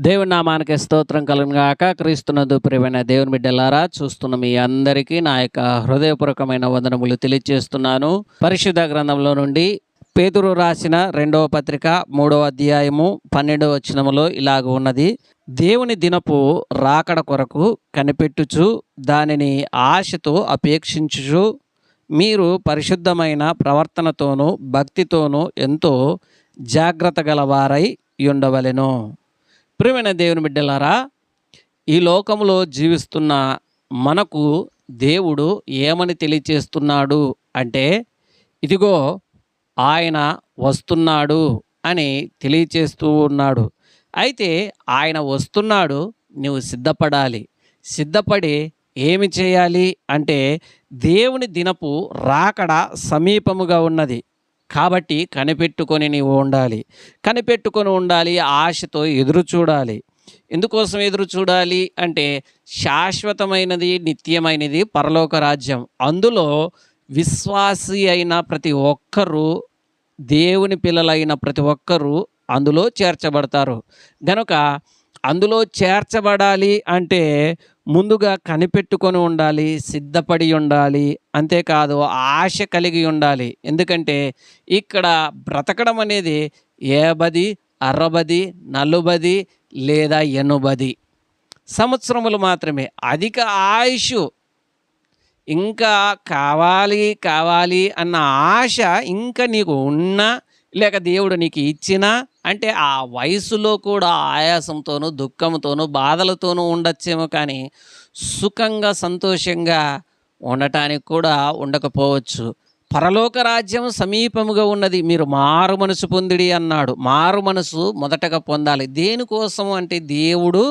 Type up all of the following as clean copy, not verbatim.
దేవుని నామానికి స్తోత్రం కలుగును గాక. క్రీస్తునందు ప్రియమైన దేవుని బిడ్డలారా, చూస్తున్న మీ అందరికీ నా యొక్క హృదయపూర్వకమైన వందనములు తెలియజేస్తున్నాను. పరిశుద్ధ గ్రంథంలో నుండి పేతురు రాసిన 2వ పత్రిక 3వ అధ్యాయము 12వ వచనములో ఇలాగ ఉన్నది: దేవుని దినపు రాకడ కొరకు కనిపెట్టుచు దానిని ఆశతో అపేక్షించుచు మీరు పరిశుద్ధమైన ప్రవర్తనతోనూ భక్తితోనూ ఎంతో జాగ్రత్త గలవారై ఉండవలెను. ప్రియమైన దేవుని బిడ్డలారా, ఈ లోకంలో జీవిస్తున్న మనకు దేవుడు ఏమని తెలియచేస్తున్నాడు అంటే, ఇదిగో ఆయన వస్తున్నాడు అని తెలియచేస్తూ ఉన్నాడు. అయితే ఆయన వస్తున్నాడు, నువ్వు సిద్ధపడాలి. సిద్ధపడి ఏమి చేయాలి అంటే, దేవుని దినపు రాకడ సమీపముగా ఉన్నది కాబట్టి కనిపెట్టుకొని నీవు ఉండాలి. కనిపెట్టుకొని ఉండాలి, ఆశతో ఎదురు చూడాలి. ఎందుకోసం ఎదురు చూడాలి అంటే, శాశ్వతమైనది నిత్యమైనది పరలోక రాజ్యం. అందులో విశ్వాసి అయిన ప్రతి ఒక్కరూ, దేవుని పిల్లలైన ప్రతి ఒక్కరూ అందులో చేర్చబడతారు. గనుక అందులో చేర్చబడాలి అంటే ముందుగా కనిపెట్టుకొని ఉండాలి, సిద్ధపడి ఉండాలి. అంతేకాదు ఆశ కలిగి ఉండాలి. ఎందుకంటే ఇక్కడ బ్రతకడం అనేది 50, 60, 40 లేదా 80 సంవత్సరములు మాత్రమే. అధిక ఆయుష్, ఇంకా కావాలి కావాలి అన్న ఆశ ఇంకా నీకు ఉన్నా లేక దేవుడు నీకు ఇచ్చినా అంటే ఆ వయసులో కూడా ఆయాసంతోనూ దుఃఖంతోనూ బాధలతోనూ ఉండొచ్చేమో, కానీ సుఖంగా సంతోషంగా ఉండటానికి కూడా ఉండకపోవచ్చు. పరలోక రాజ్యం సమీపముగా ఉన్నది, మీరు మారు మనసు పొందిడి అన్నాడు. మారు మనసు మొదటగా పొందాలి. దేనికోసం అంటే దేవుడు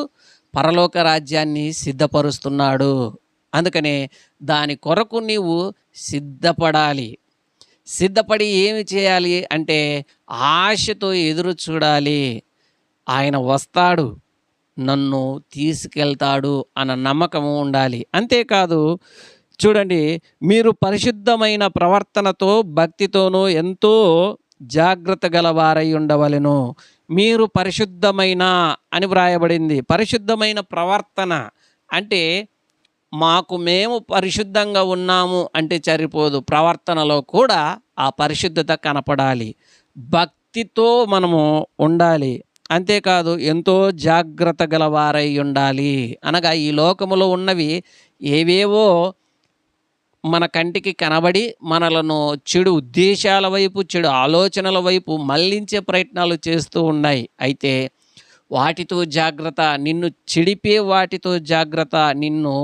పరలోక రాజ్యాన్ని సిద్ధపరుస్తున్నాడు. అందుకనే దాని కొరకు నీవు సిద్ధపడాలి. సిద్ధపడి ఏమి చేయాలి అంటే ఆశతో ఎదురు చూడాలి. ఆయన వస్తాడు, నన్ను తీసుకెళ్తాడు అన్న నమ్మకము ఉండాలి. అంతేకాదు చూడండి, మీరు పరిశుద్ధమైన ప్రవర్తనతో భక్తితోనూ ఎంతో జాగ్రత్త గలవారై ఉండవలెను. మీరు పరిశుద్ధమైన అని వ్రాయబడింది. పరిశుద్ధమైన ప్రవర్తన అంటే మేము పరిశుద్ధంగా ఉన్నాము అంటే సరిపోదు, ప్రవర్తనలో కూడా ఆ పరిశుద్ధత కనపడాలి. భక్తితో మనము ఉండాలి. అంతేకాదు ఎంతో జాగ్రత్త గలవారై ఉండాలి. అనగా ఈ లోకములో ఉన్నవి ఏవేవో మన కంటికి కనబడి మనలను చెడు ఉద్దేశాల వైపు, చెడు ఆలోచనల వైపు మళ్లించే ప్రయత్నాలు చేస్తూ ఉన్నాయి. అయితే వాటితో జాగ్రత్త, నిన్ను చెడిపే వాటితో జాగ్రత్త. నిన్ను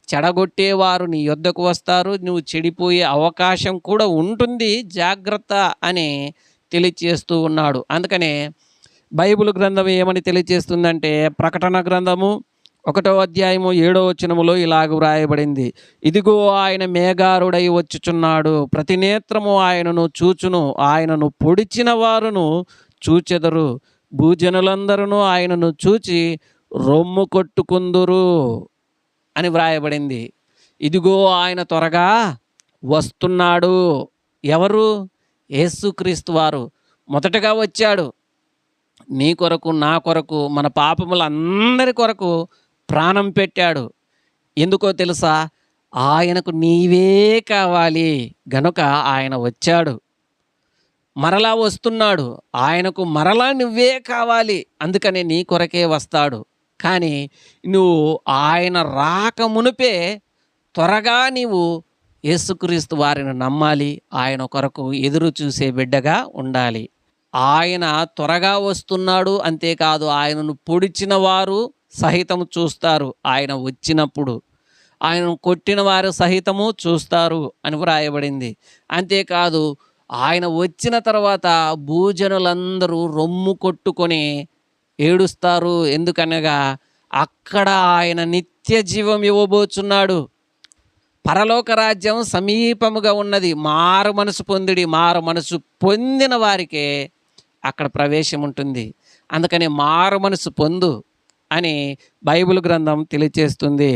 చెడగొట్టేవారు నీ యొద్దకు వస్తారు, నువ్వు చెడిపోయే అవకాశం కూడా ఉంటుంది, జాగ్రత్త అని తెలియచేస్తూ ఉన్నాడు. అందుకనే బైబిల్ గ్రంథం ఏమని తెలియచేస్తుందంటే, ప్రకటన గ్రంథము 1వ అధ్యాయము 7వ వచనములో ఇలాగ వ్రాయబడింది: ఇదిగో ఆయన మేఘారుడై వచ్చుచున్నాడు, ప్రతి నేత్రము ఆయనను చూచును, ఆయనను పొడిచిన వారును చూచెదరు, భూజనులందరూ ఆయనను చూచి రొమ్ము కొట్టుకుందురు అని వ్రాయబడింది. ఇదిగో ఆయన త్వరగా వస్తున్నాడు. ఎవరు? యేసుక్రీస్తు వారు మొదటగా వచ్చాడు. నీ కొరకు, నా కొరకు, మన పాపములందరి కొరకు ప్రాణం పెట్టాడు. ఎందుకో తెలుసా? ఆయనకు నీవే కావాలి గనుక ఆయన వచ్చాడు, మరలా వస్తున్నాడు. ఆయనకు మరలా నువ్వే కావాలి, అందుకనే నీ కొరకే వస్తాడు. కానీ నువ్వు ఆయన రాక మునుపే త్వరగా నీవు యేసుక్రీస్తు వారిని నమ్మాలి. ఆయన కొరకు ఎదురు చూసే బిడ్డగా ఉండాలి. ఆయన త్వరగా వస్తున్నాడు. అంతేకాదు ఆయనను పొడిచిన వారు సహితము చూస్తారు ఆయన వచ్చినప్పుడు, ఆయనను కొట్టిన వారు సహితము చూస్తారు అని వ్రాయబడింది. అంతేకాదు ఆయన వచ్చిన తర్వాత భూజనులందరూ రొమ్ము కొట్టుకొని ఏడుస్తారు. ఎందుకనగా అక్కడ ఆయన నిత్య జీవం ఇవ్వబోచున్నాడు. పరలోక రాజ్యం సమీపముగా ఉన్నది. మారు మనసు పొందిడి, మారు మనసు పొందిన వారికే అక్కడ ప్రవేశం ఉంటుంది. అందుకని మారు మనసు పొందు అని బైబిల్ గ్రంథం తెలియచేస్తుంది.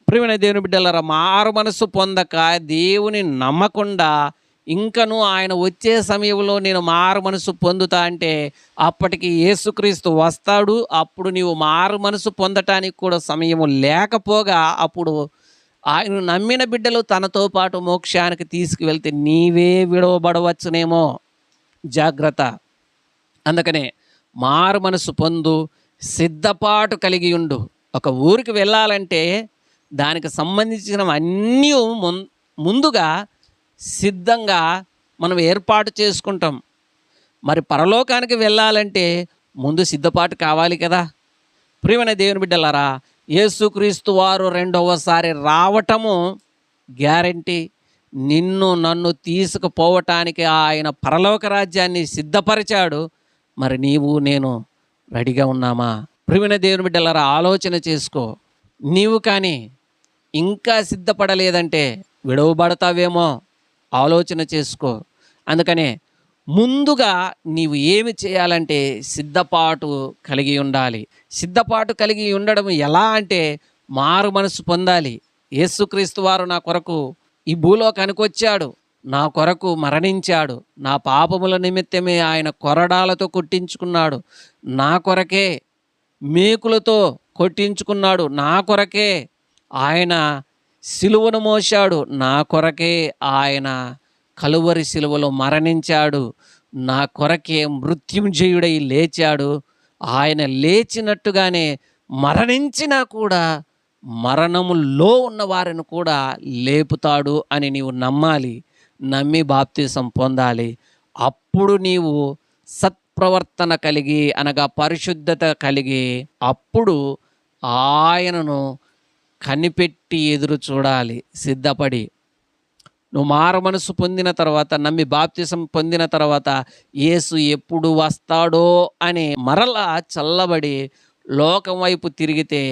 ప్రియమైన దేవుని బిడ్డలారా, మారు మనసు పొందక దేవుని నమ్మకుండా ఇంకను ఆయన వచ్చే సమయంలో నేను మారు మనసు పొందుతా అంటే అప్పటికి యేసుక్రీస్తు వస్తాడు. అప్పుడు నీవు మారు మనసు పొందటానికి కూడా సమయము లేకపోగా అప్పుడు ఆయన నమ్మిన బిడ్డలు తనతో పాటు మోక్షానికి తీసుకువెళ్తే నీవే విడవబడవచ్చునేమో. జాగ్రత్త. అందుకనే మారు మనసు పొందు, సిద్ధపాటు కలిగి ఉండు. ఒక ఊరికి వెళ్ళాలంటే దానికి సంబంధించిన అన్నీ ముందుగా సిద్ధంగా మనం ఏర్పాటు చేసుకుంటాం. మరి పరలోకానికి వెళ్ళాలంటే ముందు సిద్ధపాటు కావాలి కదా. ప్రియమైన దేవుని బిడ్డలారా, యేసుక్రీస్తు వారు రెండవసారి రావటము గ్యారంటీ. నిన్ను నన్ను తీసుకుపోవటానికి ఆయన పరలోక రాజ్యాన్ని సిద్ధపరిచాడు. మరి నీవు నేను రెడీగా ఉన్నామా? ప్రియమైన దేవుని బిడ్డలారా, ఆలోచన చేసుకో. నీవు కానీ ఇంకా సిద్ధపడలేదంటే విడవబడతావేమో, ఆలోచన చేసుకో. అందుకనే ముందుగా నీవు ఏమి చేయాలంటే సిద్ధపాటు కలిగి ఉండాలి. సిద్ధపాటు కలిగి ఉండడం ఎలా అంటే మారు మనసు పొందాలి. యేసుక్రీస్తు వారు నా కొరకు ఈ భూలోకానికి వచ్చాడు, నా కొరకు మరణించాడు, నా పాపముల నిమిత్తమే ఆయన కొరడాలతో కొట్టించుకున్నాడు, నా కొరకే మేకులతో కొట్టించుకున్నాడు, నా కొరకే ఆయన సిలువను మోశాడు, నా కొరకే ఆయన కలువరి సిలువలో మరణించాడు, నా కొరకే మృత్యుంజయుడై లేచాడు. ఆయన లేచినట్టుగానే మరణించినా కూడా మరణములో ఉన్న వారిని కూడా లేపుతాడు అని నీవు నమ్మాలి. నమ్మి బాప్తిసం పొందాలి. అప్పుడు నీవు సత్ప్రవర్తన కలిగి అనగా పరిశుద్ధత కలిగి అప్పుడు ఆయనను కనిపెట్టి ఎదురు చూడాలి. సిద్ధపడి నువ్వు మారు మనసు పొందిన తర్వాత, నమ్మి బాప్తిసం పొందిన తర్వాత యేసు ఎప్పుడు వస్తాడో అని మరలా చల్లబడి లోకం వైపు తిరిగితే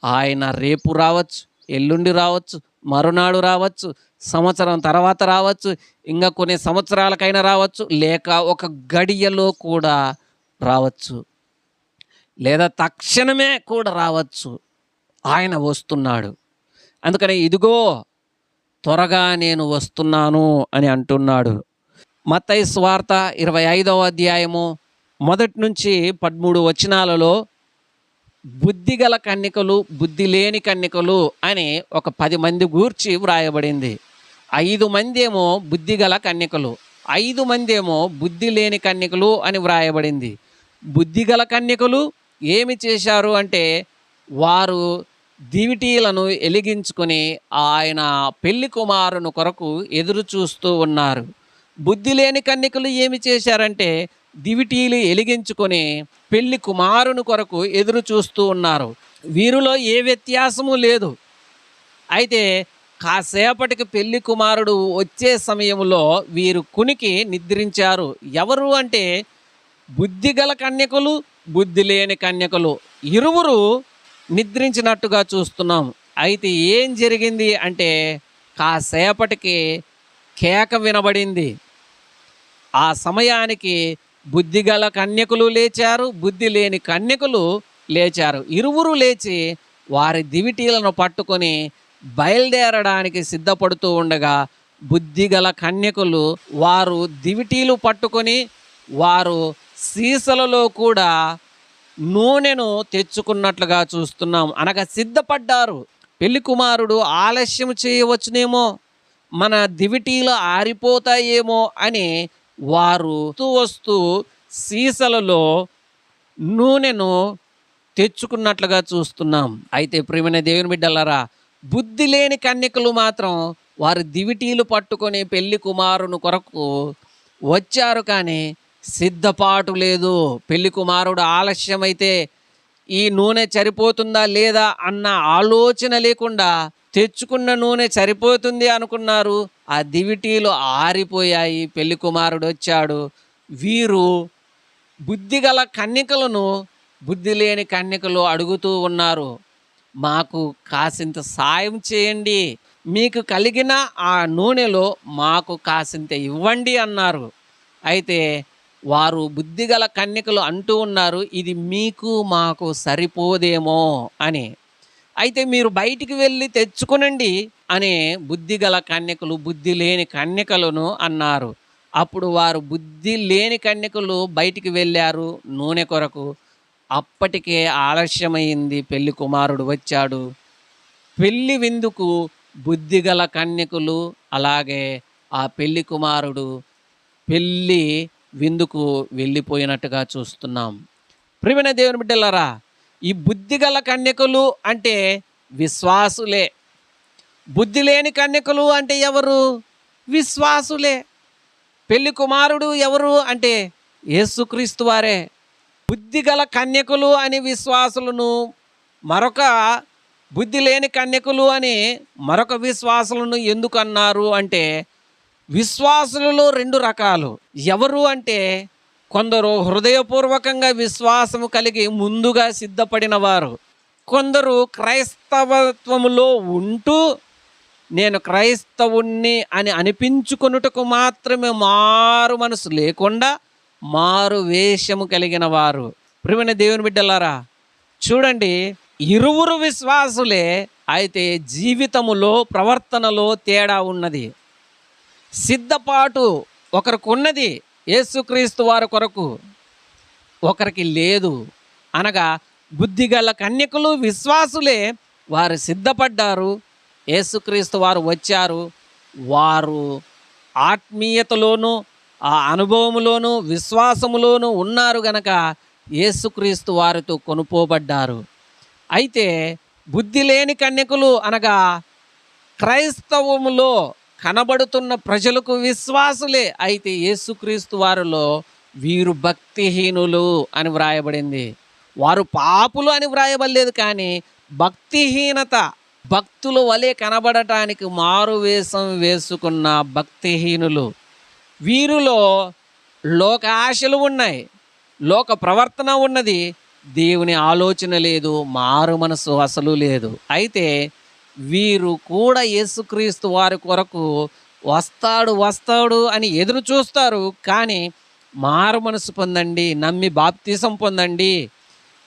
ఆయన రేపు రావచ్చు, ఎల్లుండి రావచ్చు, మరునాడు రావచ్చు, సంవత్సరం తర్వాత రావచ్చు, ఇంకా కొన్ని సంవత్సరాలకైనా రావచ్చు, లేక ఒక గడియలో కూడా రావచ్చు, లేదా తక్షణమే కూడా రావచ్చు. ఆయన వస్తున్నాడు. అందుకని ఇదిగో త్వరగా నేను వస్తున్నాను అని అంటున్నాడు. మత్తయి సువార్త 25వ అధ్యాయము 1 నుంచి 13 వచనాలలో బుద్ధిగల కన్యకలు, బుద్ధి లేని కన్యకలు అని ఒక 10 మంది గూర్చి వ్రాయబడింది. 5 మంది ఏమో బుద్ధిగల కన్యకలు, 5 మంది ఏమో బుద్ధి లేని కన్యకలు అని వ్రాయబడింది. బుద్ధిగల కన్యకలు ఏమి చేశారు అంటే వారు దివిటీలను వెలిగించుకొని ఆయన పెళ్లి కుమారుని కొరకు ఎదురు చూస్తూ ఉన్నారు. బుద్ధి లేని కన్యకలు ఏమి చేశారంటే దివిటీలు వెలిగించుకొని పెళ్లి కుమారుని కొరకు ఎదురు చూస్తూ ఉన్నారు. వీరిలో ఏ వ్యత్యాసము లేదు. అయితే కాసేపటికి పెళ్లి కుమారుడు వచ్చే సమయంలో వీరు కునికి నిద్రించారు. ఎవరు అంటే బుద్ధిగల కన్యకలు, బుద్ధి లేని కన్యకలు ఇరువురు నిద్రించినట్టుగా చూస్తున్నాం. అయితే ఏం జరిగింది అంటే కాసేపటికి కేక వినబడింది. ఆ సమయానికి బుద్ధిగల కన్యకులు లేచారు, బుద్ధి లేని కన్యకులు లేచారు. ఇరువురు లేచి వారి దివిటీలను పట్టుకొని బయలుదేరడానికి సిద్ధపడుతూ ఉండగా బుద్ధిగల కన్యకులు వారు దివిటీలు పట్టుకొని వారు సీసలలో కూడా నూనెను తెచ్చుకున్నట్లుగా చూస్తున్నాం. అనగా సిద్ధపడ్డారు. పెళ్లి కుమారుడు ఆలస్యం చేయవచ్చునేమో, మన దివిటీలు ఆరిపోతాయేమో అని వారు వస్తూ సీసలలో నూనెను తెచ్చుకున్నట్లుగా చూస్తున్నాం. అయితే ప్రియమైన దేవుని బిడ్డలారా, బుద్ధి లేని కన్యకలు మాత్రం వారు దివిటీలు పట్టుకొని పెళ్లి కుమారుని కొరకు వచ్చారు, కానీ సిద్ధపాటు లేదు. పెళ్లి కుమారుడు ఆలస్యమైతే ఈ నూనె సరిపోతుందా లేదా అన్న ఆలోచన లేకుండా తెచ్చుకున్న నూనె సరిపోతుంది అనుకున్నారు. ఆ దివిటీలు ఆరిపోయాయి. పెళ్లి కుమారుడు వచ్చాడు. వీరు బుద్ధిగల కన్యకలను బుద్ధి లేని కన్యకలు అడుగుతూ ఉన్నారు, మాకు కాసింత సాయం చేయండి, మీకు కలిగిన ఆ నూనెలో మాకు కాసింత ఇవ్వండి అన్నారు. అయితే వారు బుద్ధిగల కన్యకలు అంటూ ఉన్నారు, ఇది మీకు మాకు సరిపోదేమో అని. అయితే మీరు బయటికి వెళ్ళి తెచ్చుకునండి అని బుద్ధి గల కన్యకలు బుద్ధి లేని కన్యకలను అన్నారు. అప్పుడు వారు బుద్ధి లేని కన్యకలు బయటికి వెళ్ళారు నూనె కొరకు. అప్పటికే ఆలస్యమైంది, పెళ్లి కుమారుడు వచ్చాడు. పెళ్లి విందుకు బుద్ధిగల కన్యకులు అలాగే ఆ పెళ్లి కుమారుడు పెళ్లి విందుకు వెళ్ళిపోయినట్టుగా చూస్తున్నాం. ప్రియమైన దేవుని బిడ్డలారా, ఈ బుద్ధిగల కన్యకులు అంటే విశ్వాసులే. బుద్ధి లేని కన్యకులు అంటే ఎవరు? విశ్వాసులే. పెళ్లి కుమారుడు ఎవరు అంటే యేసుక్రీస్తు వారే. బుద్ధిగల కన్యకులు అని విశ్వాసులను, మరొక బుద్ధి లేని కన్యకులు అని మరొక విశ్వాసులను ఎందుకు అన్నారు అంటే, విశ్వాసులలో రెండు రకాలు. ఎవరు అంటే, కొందరు హృదయపూర్వకంగా విశ్వాసము కలిగి ముందుగా సిద్ధపడిన వారు. కొందరు క్రైస్తవత్వములో ఉంటూ నేను క్రైస్తవుణ్ణి అని అనిపించుకొనుటకు మాత్రమే మారు మనసు లేకుండా మారు వేషము కలిగిన వారు. ప్రియమైన దేవుని బిడ్డలారా, చూడండి, ఇరువురు విశ్వాసులే, అయితే జీవితములో ప్రవర్తనలో తేడా ఉన్నది. సిద్ధపాటు ఒకరికి ఉన్నది యేసుక్రీస్తు వారి కొరకు, ఒకరికి లేదు. అనగా బుద్ధిగల కన్యకులు విశ్వాసులే, వారు సిద్ధపడ్డారు. యేసుక్రీస్తు వారు వచ్చారు. వారు ఆత్మీయతలోనూ ఆ అనుభవములోను విశ్వాసములోను ఉన్నారు గనక యేసుక్రీస్తు వారితో కొనుపోబడ్డారు. అయితే బుద్ధి లేని కన్యకులు అనగా క్రైస్తవములో కనబడుతున్న ప్రజలకు విశ్వాసులే, అయితే యేసుక్రీస్తు వారిలో వీరు భక్తిహీనులు అని వ్రాయబడింది. వారు పాపులు అని వ్రాయబడలేదు, కానీ భక్తిహీనత, భక్తుల వలె కనబడటానికి మారువేషం వేసుకున్న భక్తిహీనులు. వీరిలో లోక ఆశలు ఉన్నాయి, లోక ప్రవర్తన ఉన్నది, దేవుని ఆలోచన లేదు, మారు మనసు అసలు లేదు. అయితే వీరు కూడా యేసుక్రీస్తు వారి కొరకు వస్తాడు వస్తాడు అని ఎదురు చూస్తారు, కానీ మారు మనసు పొందండి, నమ్మి బాప్తిసం పొందండి,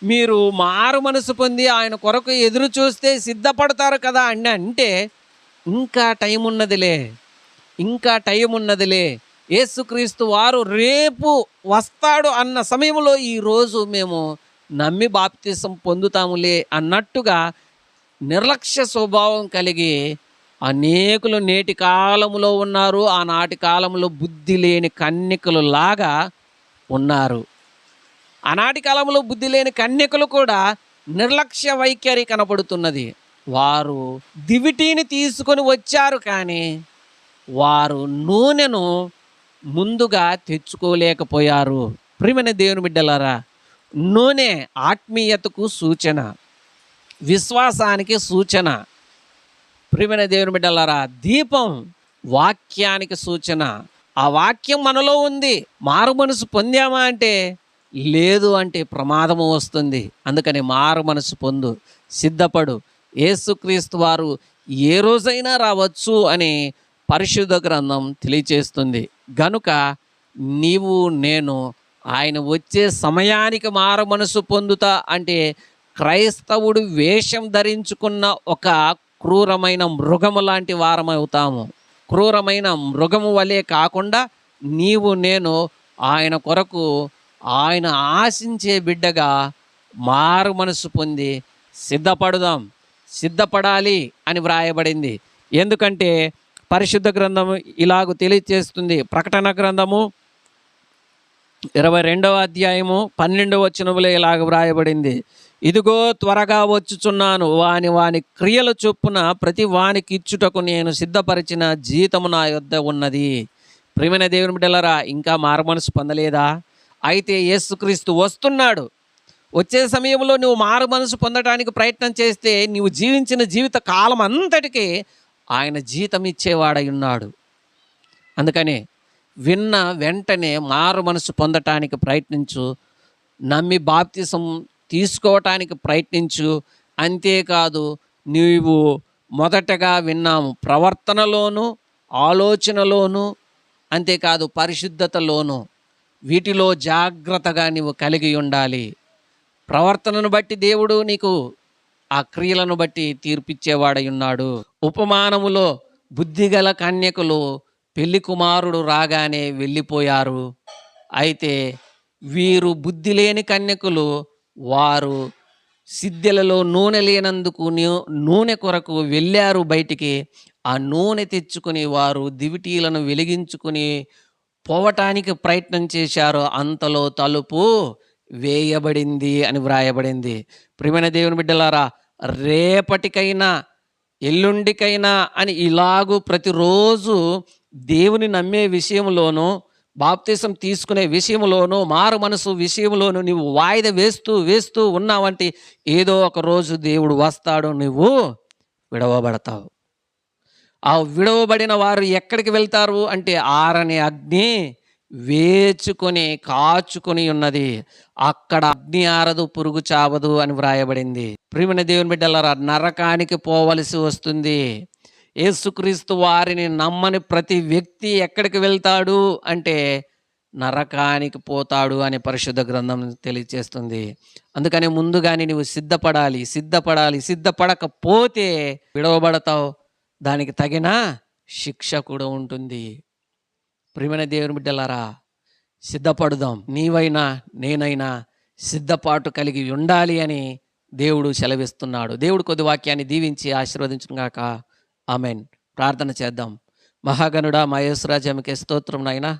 మీరు మారు మనసు పొంది ఆయన కొరకు ఎదురు చూస్తే సిద్ధపడతారు కదా అండి అంటే, ఇంకా టైం ఉన్నదిలే, ఇంకా టైం ఉన్నదిలే, యేసుక్రీస్తు వారు రేపు వస్తాడు అన్న సమయంలో ఈరోజు మేము నమ్మి బాప్తిసం పొందుతాములే అన్నట్టుగా నిర్లక్ష్య స్వభావం కలిగి అనేకులు నేటి కాలంలో ఉన్నారు. ఆనాటి కాలంలో బుద్ధి లేని కన్యకులు లాగా ఉన్నారు. ఆనాటి కాలంలో బుద్ధి లేని కన్యకులు కూడా నిర్లక్ష్య వైఖరి కనపడుతున్నది. వారు దివిటీని తీసుకొని వచ్చారు, కానీ వారు నూనెను ముందుగా తెచ్చుకోలేకపోయారు. ప్రియమైన దేవుని బిడ్డలారా, నూనె ఆత్మీయతకు సూచన, విశ్వాసానికి సూచన. ప్రియమైన దేవుని బిడ్డలారా, దీపం వాక్యానికి సూచన. ఆ వాక్యం మనలో ఉంది, మారు మనసు పొందామా అంటే లేదు అంటే ప్రమాదము వస్తుంది. అందుకని మారు మనసు పొందు, సిద్ధపడు. యేసుక్రీస్తు వారు ఏ రోజైనా రావచ్చు అని పరిశుద్ధ గ్రంథం తెలియచేస్తుంది. గనుక నీవు నేను ఆయన వచ్చే సమయానికి మారు మనసు పొందుతా అంటే, క్రైస్తవుడు వేషం ధరించుకున్న ఒక క్రూరమైన మృగము లాంటి వారమవుతాము. క్రూరమైన మృగము వలె కాకుండా నీవు నేను ఆయన కొరకు, ఆయన ఆశించే బిడ్డగా మారు మనసు పొంది సిద్ధపడుదాం, సిద్ధపడాలి అని వ్రాయబడింది. ఎందుకంటే పరిశుద్ధ గ్రంథము ఇలాగ తెలియజేస్తుంది. ప్రకటన గ్రంథము 22వ అధ్యాయము 12వ వచనములో ఇలాగ వ్రాయబడింది, ఇదిగో త్వరగా వచ్చుచున్నాను, వాని క్రియల చొప్పున ప్రతి వానికి ఇచ్చుటకు నేను సిద్ధపరిచిన జీతము నా యొద్ద ఉన్నది. ప్రియమైన దేవుని బిడ్డలారా, ఇంకా మారు మనసు పొందలేదా? అయితే యేసుక్రీస్తు వస్తున్నాడు. వచ్చే సమయంలో నువ్వు మారు మనసు పొందడానికి ప్రయత్నం చేస్తే నువ్వు జీవించిన జీవిత కాలం అంతటికీ ఆయన జీతం ఇచ్చేవాడై ఉన్నాడు. అందుకని విన్న వెంటనే మారు మనసు పొందటానికి ప్రయత్నించు, నమ్మి బాప్తిసం తీసుకోవటానికి ప్రయత్నించు. అంతేకాదు, నీవు మొదటగా విన్నాము ప్రవర్తనలోను, ఆలోచనలోను, అంతేకాదు పరిశుద్ధతలోను, వీటిలో జాగ్రత్తగా నీవు కలిగి ఉండాలి. ప్రవర్తనను బట్టి దేవుడు నీకు ఆ క్రియలను బట్టి తీర్పిచ్చేవాడై ఉన్నాడు. ఉపమానములో బుద్ధిగల కన్యకులు పెళ్లి కుమారుడు రాగానే వెళ్ళిపోయారు. అయితే వీరు బుద్ధి లేని కన్యకులు, వారు సిద్దెలలో నూనె లేనందుకు నూనె కొరకు వెళ్ళారు బయటికి. ఆ నూనె తెచ్చుకుని వారు దివిటీలను వెలిగించుకుని పోవటానికి ప్రయత్నం చేశారు. అంతలో తలుపు వేయబడింది అని వ్రాయబడింది. ప్రియమైన దేవుని బిడ్డలారా, రేపటికైనా ఎల్లుండికైనా అని ఇలాగూ ప్రతిరోజు దేవుని నమ్మే విషయంలోనూ, బాప్తిసం తీసుకునే విషయంలోనూ, మారు మనసు విషయంలోనూ నువ్వు వాయిదా వేస్తూ వేస్తూ ఉన్నావంటే ఏదో ఒక రోజు దేవుడు వస్తాడు, నువ్వు విడవబడతావు. ఆ విడవబడిన వారు ఎక్కడికి వెళ్తారు అంటే ఆరని అగ్ని వేచుకొని కాచుకొని ఉన్నది. అక్కడ అగ్ని ఆరదు, పురుగు చావదు అని వ్రాయబడింది. ప్రియమైన దేవుని బిడ్డలారా, నరకానికి పోవలసి వస్తుంది. యేసుక్రీస్తు వారిని నమ్మని ప్రతి వ్యక్తి ఎక్కడికి వెళ్తాడు అంటే నరకానికి పోతాడు అని పరిశుద్ధ గ్రంథం తెలియజేస్తుంది. అందుకని ముందుగానే నువ్వు సిద్ధపడకపోతే విడవబడతావు. దానికి తగిన శిక్ష కూడా ఉంటుంది. ప్రియమైన దేవుని బిడ్డలారా, సిద్ధపడుదాం. నీవైనా నేనైనా సిద్ధపాటు కలిగి ఉండాలి అని దేవుడు సెలవిస్తున్నాడు. దేవుడు కొద్ది వాక్యాన్ని దీవించి ఆశీర్వదించును గాక. ఆమెన్. ప్రార్థన చేద్దాం. మహాగణుడా, మా యేసురాజా, మీకే స్తోత్రం నాయనా.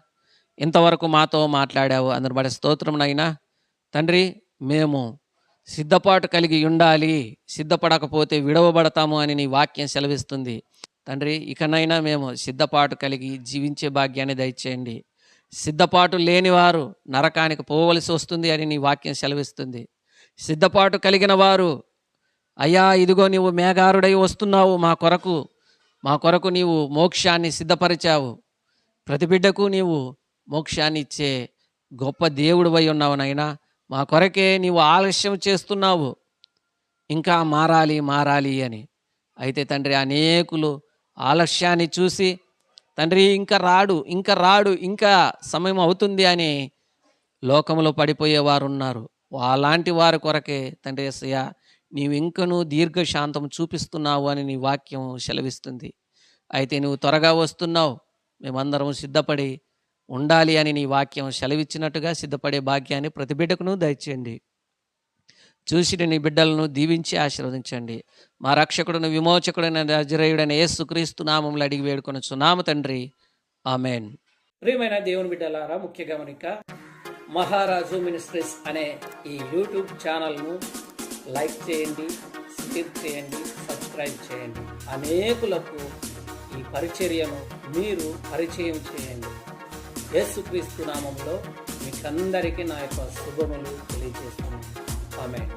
ఇంతవరకు మాతో మాట్లాడావు, అందరి బట్టి స్తోత్రం నాయనా. తండ్రి, మేము సిద్ధపాటు కలిగి ఉండాలి, సిద్ధపడకపోతే విడవబడతాము అని నీ వాక్యం సెలవిస్తుంది. తండ్రి, ఇకనైనా మేము సిద్ధపాటు కలిగి జీవించే భాగ్యాన్ని దయచేయండి. సిద్ధపాటు లేనివారు నరకానికి పోవలసి వస్తుంది అని నీ వాక్యం సెలవిస్తుంది. సిద్ధపాటు కలిగిన వారు, అయ్యా ఇదిగో నీవు మేఘారుడై వస్తున్నావు, మా కొరకు నీవు మోక్షాన్ని సిద్ధపరిచావు. ప్రతి బిడ్డకు నీవు మోక్షాన్ని ఇచ్చే గొప్ప దేవుడివై ఉన్నావు నాయనా. మా కొరకే నీవు ఆలస్యం చేస్తున్నావు, ఇంకా మారాలి అని. అయితే తండ్రి, అనేకులు ఆలస్యాన్ని చూసి తండ్రి ఇంకా రాడు, ఇంకా సమయం అవుతుంది అని లోకంలో పడిపోయేవారు ఉన్నారు. అలాంటి వారి కొరకే తండ్రి యేసయ్యా, నీవు ఇంకనూ దీర్ఘశాంతం చూపిస్తున్నావు అని నీ వాక్యం సెలవిస్తుంది. అయితే నువ్వు త్వరగా వస్తున్నావు, మేమందరం సిద్ధపడి ఉండాలి అని నీ వాక్యం సెలవిచ్చినట్టుగా సిద్ధపడే భాగ్యాన్ని ప్రతి బిడ్డకును దయచేయండి. చూసిన నీ బిడ్డలను దీవించి ఆశీర్వదించండి. మా రక్షకుడును విమోచకుడైన నజరేయుడైన యేసుక్రీస్తు నామములో అడిగి వేడుకొనుచున్నాము తండ్రి, ఆమెన్. ప్రియమైన దేవుని బిడ్డలారా, ముఖ్య గమనిక, మహారాజు మినిస్ట్రీస్ అనే ఈ యూట్యూబ్ ఛానల్ను లైక్ చేయండి, షేర్ చేయండి, సబ్స్క్రైబ్ చేయండి. అనేకులకు ఈ పరిచర్యను మీరు పరిచయం చేయండి. యేసుక్రీస్తు నామములో మీకందరికీ నా యొక్క శుభములు తెలియజేస్తున్నాను. ఆమేన్.